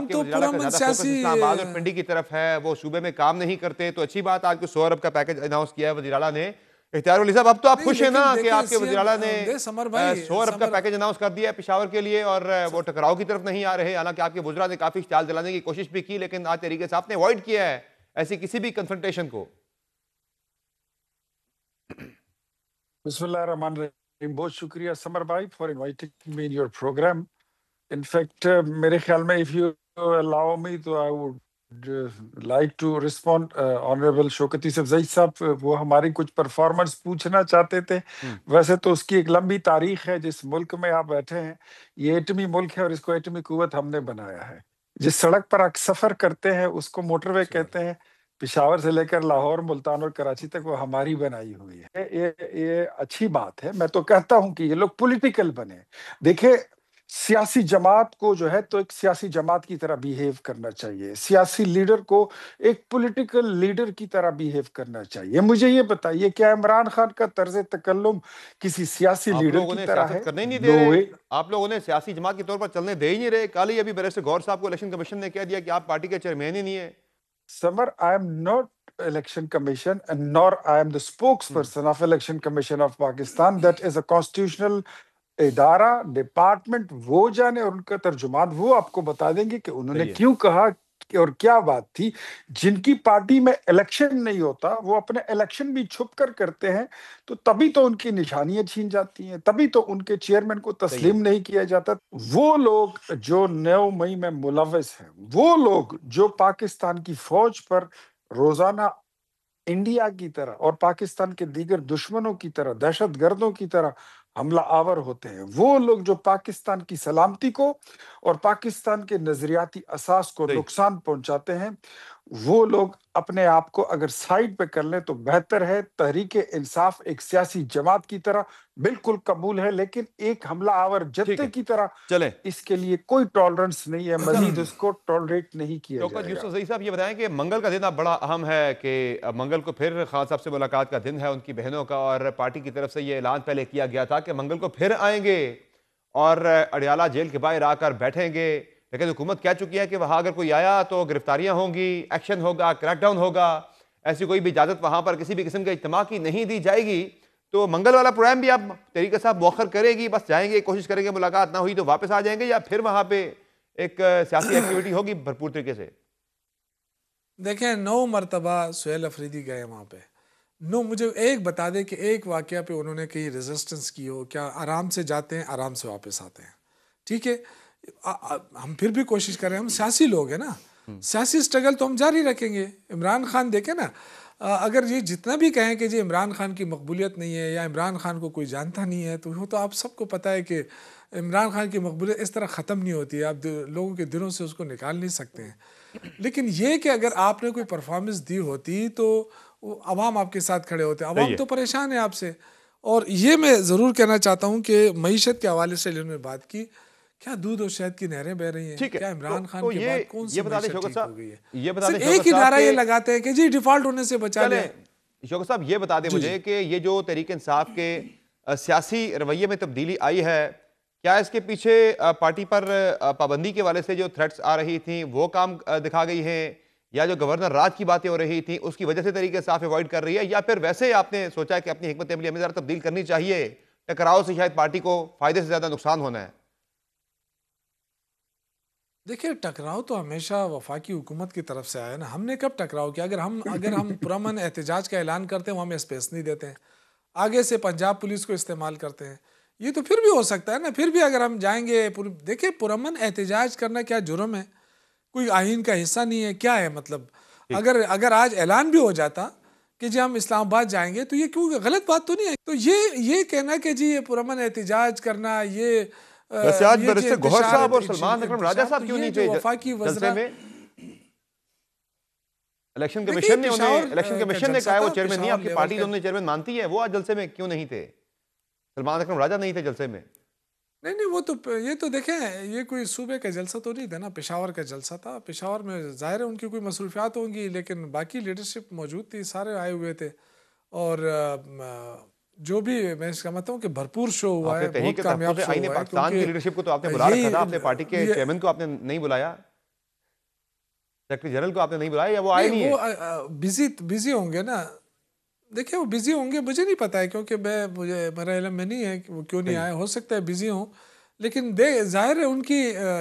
तो वज़ीर-ए-आला का ज़्यादा फोकस इस्लामाबाद और पिंडी की तरफ है, वो सूबे में काम नहीं करते, तो अच्छी बात आज 100 अरब का पैकेज अनाउंस किया है वज़ीर-ए-आला ने। इख्तियार वली साहब, अब तो आप नहीं, खुश हैं ना लेकिन कि देखें आपके सीएम वज़ीर-ए-आला ने समर भाई 100 अरब का समर पैकेज अनाउंस कर दिया है पेशावर के लिए और वो स- टकराव की तरफ नहीं आ रहे। हालाँकि आपके वज़रा ने काफ़ी चाल चलाने की कोशिश भी की, लेकिन आज तरीके से आपने अवॉइड किया है ऐसी किसी भी कन्फ्रंटेशन को। बिस्मिल्लाह रहमान रहीम। बहुत शुक्रिया समर भाई for inviting me in your programme. In fact मेरे ख्याल में इफ यू अलाउ मी तो I would like to respond honourable Shaukat Yousafzai साहब, वो हमारी कुछ परफॉर्मेंस पूछना चाहते थे। वैसे तो उसकी एक लंबी तारीख है। जिस मुल्क में आप बैठे हैं ये एटमी मुल्क है और इसको एटमी कुव्वत हमने बनाया है। जिस सड़क पर आप सफर करते हैं उसको मोटरवे कहते हैं। पिशावर से लेकर लाहौर, मुल्तान और कराची तक वो हमारी बनाई हुई है। ये अच्छी बात है। मैं तो कहता हूं कि ये लोग पॉलिटिकल बने। देखिए, सियासी जमात को जो है तो एक सियासी जमात की तरह बिहेव करना चाहिए। सियासी लीडर को एक पॉलिटिकल लीडर की तरह बिहेव करना चाहिए। मुझे ये बताइए, क्या इमरान खान का तर्ज तकल्लुम किसी सियासी आप लीडर लोगों की ने तरह सियासत है? करने ही नहीं दे नो रहे। वे। आप लोगों ने सियासी जमात के तौर पर चलने दे ही नहीं रहे। कल ही अभी बैरिस्टर गौर साहब को इलेक्शन कमीशन ने कह दिया कि आप पार्टी के चेयरमैन ही नहीं है। Summer, I am not election commission and nor I am the spokesperson of election commission of Pakistan. That is a constitutional इदारा, डिपार्टमेंट। वो जाने और उनका तर्जुमान वो आपको बता देंगे कि उन्होंने सही है। क्यों कहा और क्या बात थी। जिनकी पार्टी में इलेक्शन नहीं होता वो अपने इलेक्शन भी छुप कर करते हैं, तो तभी तो उनकी निशानियां छीन जाती हैं, तभी तो उनके चेयरमैन को सही है। तस्लीम नहीं किया जाता। वो लोग जो 9 मई में मुलव्वस हैं, वो लोग जो पाकिस्तान की फौज पर रोजाना इंडिया की तरह और पाकिस्तान के दीगर दुश्मनों की तरह, दहशतगर्दों की तरह हमला आवर होते हैं, वो लोग जो पाकिस्तान की सलामती को और पाकिस्तान के नजरियाती असास को सही। नुकसान पहुंचाते हैं, वो लोग अपने आप को अगर साइड पे कर लें तो बेहतर है। तहरीक इंसाफ एक सियासी जमात की तरह बिल्कुल कबूल है, लेकिन एक हमला आवर ठीक जत्थे है, की तरह चलें। इसके लिए कोई टॉलरेंस नहीं है। मजीद उसको टॉलरेट नहीं किया शौकत जाएगा। यूसुफजई साहब, ये बताएं कि मंगल का दिन अब बड़ा अहम है कि मंगल को फिर खान साहब से मुलाकात का दिन है उनकी बहनों का, और पार्टी की तरफ से ये ऐलान पहले किया गया था कि मंगल को फिर आएंगे और अडियाला जेल के बाहर आकर बैठेंगे। लेकिन हुकूमत कह चुकी है कि वहाँ अगर कोई आया तो गिरफ्तारियाँ होंगी, एक्शन होगा, क्रैकडाउन होगा। ऐसी कोई भी इजाज़त वहाँ पर किसी भी किस्म के इज्तिमा की नहीं दी जाएगी। तो मंगल वाला प्रोग्राम भी आप तरीके साहब मौखर करेगी, बस जाएंगे, कोशिश करेंगे, मुलाकात ना हुई तो वापस आ जाएंगे, या फिर वहाँ पे एक सियासी एक्टिविटी होगी भरपूर तरीके से? देखें 9 मरतबा सुहेल अफरीदी गए वहाँ पे। नो, मुझे एक बता दें कि एक वाकया पे उन्होंने कहीं रेजिस्टेंस की हो क्या? आराम से जाते हैं, आराम से वापस आते हैं। ठीक है, हम फिर भी कोशिश कर रहे हैं, हम सियासी लोग हैं ना, सियासी स्ट्रगल तो हम जारी रखेंगे। इमरान खान देखें ना, अगर ये जितना भी कहें कि जी इमरान खान की मकबूलियत नहीं है या इमरान खान को कोई जानता नहीं है, तो वो तो आप सबको पता है कि इमरान खान की मकबूलियत इस तरह ख़त्म नहीं होती है। आप लोगों के दिलों से उसको निकाल नहीं सकते हैं। लेकिन ये कि अगर आपने कोई परफॉर्मेंस दी होती तो अवाम आपके साथ खड़े होते। अवाम तो परेशान है आपसे। और ये मैं ज़रूर कहना चाहता हूँ कि मईशत के हवाले से जिन्होंने बात की, क्या दूध और शहद की नहरें बह रही हैं? ठीक है, क्या इमरान खान तो के बाद कौन सी ये बता दें मईशत शौकत ठीक हो साहब, गई है? ये बता दें सिर्फ एक शौकत ही साहब नारा ये के लगाते हैं कि जी डिफॉल्ट होने से बचा लें। शौकत साहब ये बता दें जी, मुझे जी। कि ये जो तहरीक इंसाफ के सियासी रवैये में तब्दीली आई है, क्या इसके पीछे पार्टी पर पाबंदी के वाले से जो थ्रेट्स आ रही थी वो काम दिखा गई हैं, या जो गवर्नर राज की बातें हो रही थी उसकी वजह से तरीके इंसाफ अवॉइड कर रही है, या फिर वैसे आपने सोचा कि अपनी हिकमत अमली ज़रा तब्दील करनी चाहिए, टकराव से शायद पार्टी को फायदे से ज्यादा नुकसान होना है? देखिए, टकराव तो हमेशा वफाकी हुकूमत की तरफ से आया ना। हमने कब टकराव किया? अगर हम पुरअमन एहतजाज का ऐलान करते हैं वो हमें स्पेस नहीं देते हैं, आगे से पंजाब पुलिस को इस्तेमाल करते हैं। ये तो फिर भी हो सकता है ना, फिर भी अगर हम जाएंगे देखिए, पुरअमन एहतजाज करना क्या जुर्म है? कोई आइन का हिस्सा नहीं है, क्या है मतलब? अगर अगर आज ऐलान भी हो जाता कि जी हम इस्लामाबाद जाएंगे, तो ये क्यों गलत बात तो नहीं है? तो ये कहना कि जी ये पुरअमन एहतजाज करना, वैसे आज ये जो बैरिस्टर गौहर इंतशार साहब और सलमान अकरम राजा साहब तो क्यों ये नहीं जो थे वफाकी जलसे वज़रा, में? इलेक्शन देखिए कमीशन ने पेशावर इलेक्शन का कमीशन ने जलसा कहा है वो था, चेयरमैन नहीं, पेशावर आपकी लेवल पार्टी का। दोनों चेयरमैन मानती है, वो आज जलसे में क्यों नहीं थे? सलमान अकरम राजा नहीं थे जलसे में। नहीं नहीं, वो तो ये तो देखें, ये कोई सूबे का जलसा तो नहीं था ना, पेशावर का जलसा था। पेशावर में ज़ाहिर है उनकी कोई मसरूफियात होंगी, लेकिन बाकी लीडरशिप मौजूद थी, सारे आए हुए थे। और जो भी मैं समझता हूँ कि भरपूर शो हुआ आपने है, तहरीक बहुत कामयाब तहफ़्फ़ुज़ शो आईन हुआ है, पाकिस्तान की क्योंकि लीडरशिप को तो आपने बुला रखा था, आपने पार्टी के यही चेयरमैन को आपने नहीं बुलाया। सेक्रेटरी जनरल को आपने नहीं बुलाया या वो आए नहीं वो है? बिजी होंगे ना। देखिए वो बिजी होंगे, मुझे नहीं पता है, क्योंकि मुझे मेरा इल्म में नहीं है कि वो क्यों नहीं आए। हो सकता है बिजी हों, लेकिन जाहिर है उनकी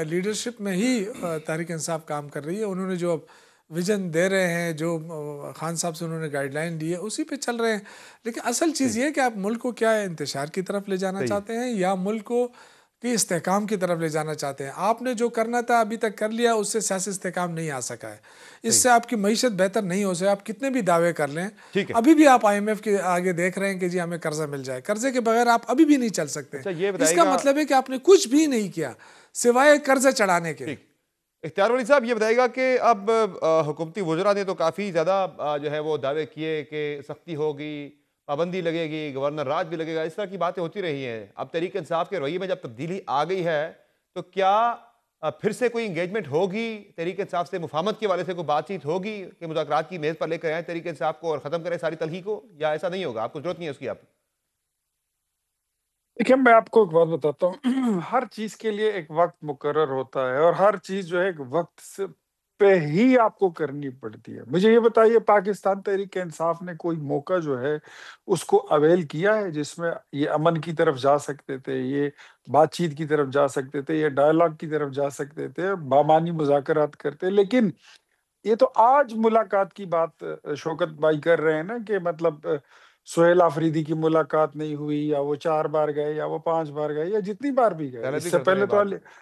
लीडरशिप में ही तहरीक इंसाफ काम कर रही है। उन्होंने जो अब विजन दे रहे हैं, जो खान साहब से उन्होंने गाइडलाइन दी है, उसी पे चल रहे हैं। लेकिन असल चीज़ ये है कि आप मुल्क को क्या है, इंतशार की तरफ ले जाना चाहते हैं या मुल्क को कि इस्तेहकाम की तरफ ले जाना चाहते हैं। आपने जो करना था अभी तक कर लिया, उससे सियासी इस्तेहकाम नहीं आ सका है। इससे आपकी मईशत बेहतर नहीं हो सके। आप कितने भी दावे कर लें, अभी भी आप IMF के आगे देख रहे हैं कि जी हमें कर्जा मिल जाए। कर्जे के बगैर आप अभी भी नहीं चल सकते। अच्छा, ये इसका मतलब है कि आपने कुछ भी नहीं किया सिवाय कर्जा चढ़ाने के। इख्तियार वली साहब, ये बताइएगा कि अब हुकूमती वज़रा ने तो काफ़ी ज़्यादा जो है वो दावे किए कि सख्ती होगी, पाबंदी लगेगी, गवर्नर राज भी लगेगा, इस तरह की बातें होती रही हैं। अब तहरीक इंसाफ के रवैये में जब तब्दीली आ गई है, तो क्या फिर से कोई इंगेजमेंट होगी तहरीक इंसाफ से? मुफाहमत के वाले से कोई बातचीत होगी कि मुज़ाकरात की मेज़ पर लेकर आए तहरीक इंसाफ को और ख़त्म करें सारी तलही को, या ऐसा नहीं होगा? आपको ज़रूरत नहीं है उसकी? आप देखिए, मैं आपको एक बात बताता हूँ। हर चीज़ के लिए एक वक़्त मुकर्रर होता है और हर चीज़ जो है एक वक़्त से पे ही आपको करनी पड़ती है। मुझे ये बताइए, पाकिस्तान तहरीक-ए-इंसाफ ने कोई मौका जो है उसको अवेल किया है जिसमें ये अमन की तरफ जा सकते थे, ये बातचीत की तरफ जा सकते थे, ये डायलॉग की तरफ जा सकते थे, बामानी मुज़ाकरात करते। लेकिन ये तो आज मुलाकात की बात शौकत भाई कर रहे हैं ना कि मतलब सुहेल आफरीदी की मुलाकात नहीं हुई, या वो 4 बार गए या वो 5 बार गए या जितनी बार भी गए। पहले भी इससे करते रहे पहले तो बात।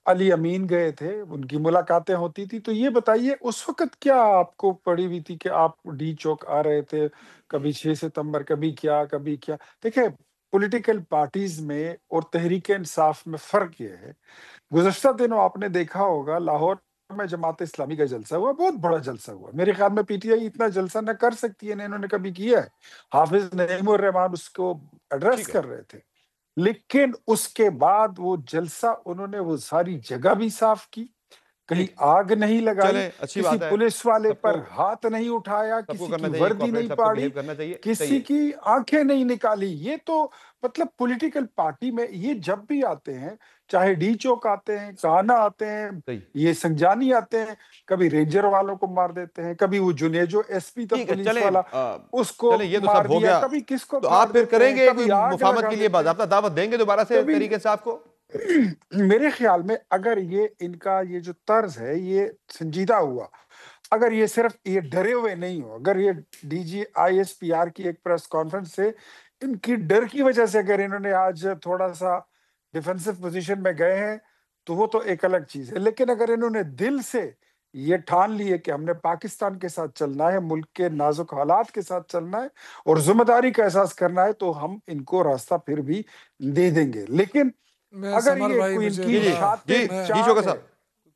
अली अमीन गए थे, उनकी मुलाकातें होती थी। तो ये बताइए उस वक़्त क्या आपको पड़ी हुई थी कि आप डी चौक आ रहे थे, कभी 6 सितंबर, कभी क्या, कभी क्या? देखिए, पॉलिटिकल पार्टीज़ में और तहरीक-ए-इंसाफ में फ़र्क ये है, गुज़श्ता दिनों आपने देखा होगा लाहौर में जमात इस्लामी का जलसा हुआ, बहुत बड़ा जलसा हुआ। मेरे ख्याल में पीटीआई इतना जलसा ना कर सकती है, ना इन्होंने कभी किया है। हाफ़िज़ नईमुर रहमान उसको एड्रेस ठीक है। कर रहे थे। लेकिन उसके बाद वो जलसा उन्होंने वो सारी जगह भी साफ की, कहीं ठीक। आग नहीं लगाई, चलें, अच्छी किसी बात है। पुलिस वाले सबको पर हाथ नहीं उठाया, सबको किसी की करना चाहिए, वर्दी कोऑपरेट नहीं सबको फाड़ी, बिहेव करना चाहिए। सही किसी है। की आँखें नहीं निकाली। ये तो मतलब पॉलिटिकल पार्टी में ये जब भी आते हैं, चाहे डी चौक आते हैं, काना आते हैं, सही। ये संजानी आते हैं, कभी रेंजर वालों को मार देते हैं, कभी वो जुनेजो एसपी था ठीक है, पुलिस वाला, उसको चलें ये तो मार सब हो दिया, गया। कभी किसको तो फाड़ आप फिर देते हैं, करेंगे कोई कभी आग मुफाहमत लगा के लिए देते हैं, बाज़ाब्ता दावत देंगे दोबारा से कभी तहरीक इंसाफ को? मेरे ख्याल में अगर ये इनका ये जो तर्ज है ये संजीदा हुआ, अगर ये सिर्फ ये डरे हुए नहीं हो, अगर ये डीजी आईएसपीआर की एक प्रेस कॉन्फ्रेंस से इनकी डर की वजह से अगर इन्होंने आज थोड़ा-सा डिफेंसिव पोज़ीशन में गए हैं, तो वो तो एक अलग चीज़ है। लेकिन अगर इन्होंने दिल से ये ठान लिए कि हमने पाकिस्तान के साथ चलना है, मुल्क के नाज़ुक हालात के साथ चलना है और ज़िम्मेदारी का एहसास करना है, तो हम इनको रास्ता फिर भी दे देंगे। लेकिन मैं अगर समर ये भाई कोई मुझे जी, इनकी जी। बड़ा जी, शातिर मैं जी चाल शौकत है, साहब,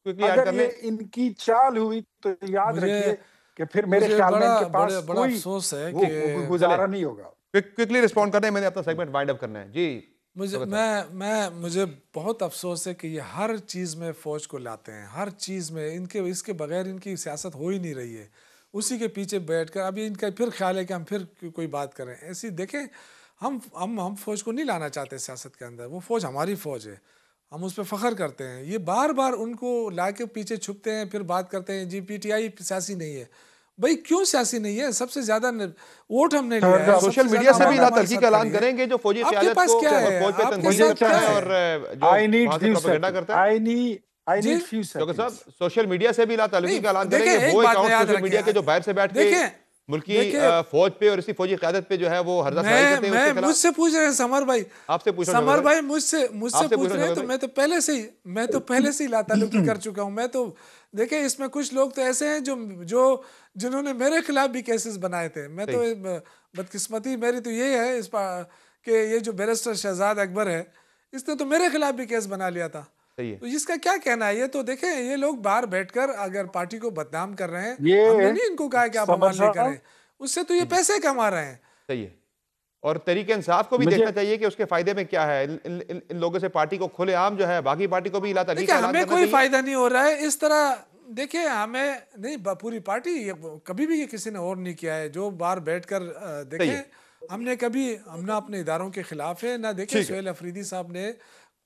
क्विकली ऐड अगर कर ये लें। इनकी चाल हुई तो याद मुझे रखिए कि फिर मेरे मुझे ख्याल में बड़ा इनके बड़े पास बड़ा कोई अफसोस है वो कि चलें, गुज़ारा नहीं होगा। क्विकली रिस्पॉन्ड करना है, मैंने अपना सेगमेंट वाइंड अप करना है। जी, मुझे शौकत साहब। मुझे बहुत अफसोस है कि ये हर चीज़ में फ़ौज को लाते हैं, हर चीज़ में इनके इसके बगैर इनकी सियासत हो ही नहीं रही है। उसी के पीछे बैठकर अभी इनका फिर ख्याल है कि हम फिर कोई बात करें। ऐसी देखें, हम फ़ौज को नहीं लाना चाहते सियासत के अंदर। वो फ़ौज हमारी फ़ौज है, हम उस पर फ़ख्र करते हैं। ये बार बार उनको ला के पीछे छुपते हैं, फिर बात करते हैं जी PTI सियासी नहीं है। भाई क्यों सियासी नहीं है? सबसे ज़्यादा वोट हमने लिया है, सोशल सबसे मीडिया ज़्यादा से भी आवाम ला हमारे तलखी साथ का ऐलान खड़ी है। करेंगे जो फौजी आपके क़यादत पास को क्या और है? फौज पे आपके तनकीद साथ करता क्या है है? और जो आई नीड वहाँ से फ्यू प्रोपेगेंडा सेकंड्स करता है। आई जी नीड फ्यू क्योंकि साहब सेकंड्स सोशल मीडिया से भी ला नहीं, तलखी का ऐलान देखें करेंगे, एक वो बात अकाउंट याद सोशल मीडिया के रखें। जो बाहर से बैठ के देखें मुल्की देखें फौज पे और इसी फौजी क़यादत पे जो है वो हरदा सवारी करते हैं, उसके मैं खिलाफ मुझसे पूछ रहे हैं समर भाई। आपसे पूछ रहा हूं समर शौकत भाई भाई, मुझसे मुझसे आपसे पूछ पूछ रहा रहे हूं हैं, शौकत तो भाई। मैं तो पहले से ही लातालुकी कर चुका हूं। मैं तो देखिए, इसमें कुछ लोग तो ऐसे हैं जो जिन्होंने मेरे खिलाफ भी केसेस बनाए थे। मैं तो सही। बदकिस्मती मेरी तो ये है कि ये जो बैरिस्टर शहजाद अकबर है, इसने तो मेरे खिलाफ भी केस बना लिया था। सही है। तो इसका क्या कहना है? ये तो देखें, ये लोग बाहर बैठकर अगर पार्टी को बदनाम कर रहे हैं, हमने ये नहीं इनको कहा कि आप समर अमल नहीं साहब करें, उससे तो ये पैसे कमा रहे हैं। सही है। और तरीके इंसाफ को भी मुझे देखना चाहिए कि उसके फायदे में क्या है। इन लोगों से पार्टी को खुलेआम जो है बाकी पार्टी को भी इला तहरीक देखिए, का ऐलान हमें करना कोई चाहिए। फायदा नहीं हो रहा है इस तरह। देखिए, हमें नहीं, पूरी पार्टी कभी भी ये किसी ने और नहीं किया है जो बाहर बैठकर सही देखें। है। हमने कभी अपने इदारों के खिलाफ है ना। देखें, ठीक है। सुहेल अफरीदी साहब ने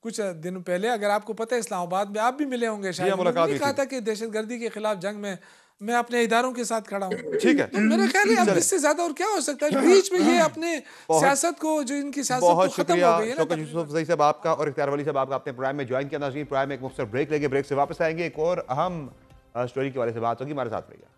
कुछ दिन पहले, अगर आपको पता है इस्लामाबाद में आप भी मिले होंगे शायद, मुलाकात उन्होंने हुई कहा थी। था कि दहशतगर्दी के खिलाफ जंग में मैं अपने इदारों के साथ खड़ा हूँ। ठीक है, तो मेरा ख्याल है अब चलें। इससे ज्यादा और क्या हो सकता है, बीच में ये अपने बहुत सियासत को, जो इनकी सियासत तो बहुत खत्म शुक्रिया हो गई है ना शौकत यूसुफ ज़ई साहब आपका और इख्तियार वली साहब आपका अपने प्रोग्राम में ज्वाइन किया। नाज़रीन, प्रोग्राम में एक मुख्तसर ब्रेक लेंगे, ब्रेक से वापस आएंगे, एक और अहम स्टोरी के वाले से बात होगी, हमारे साथ रहिएगा।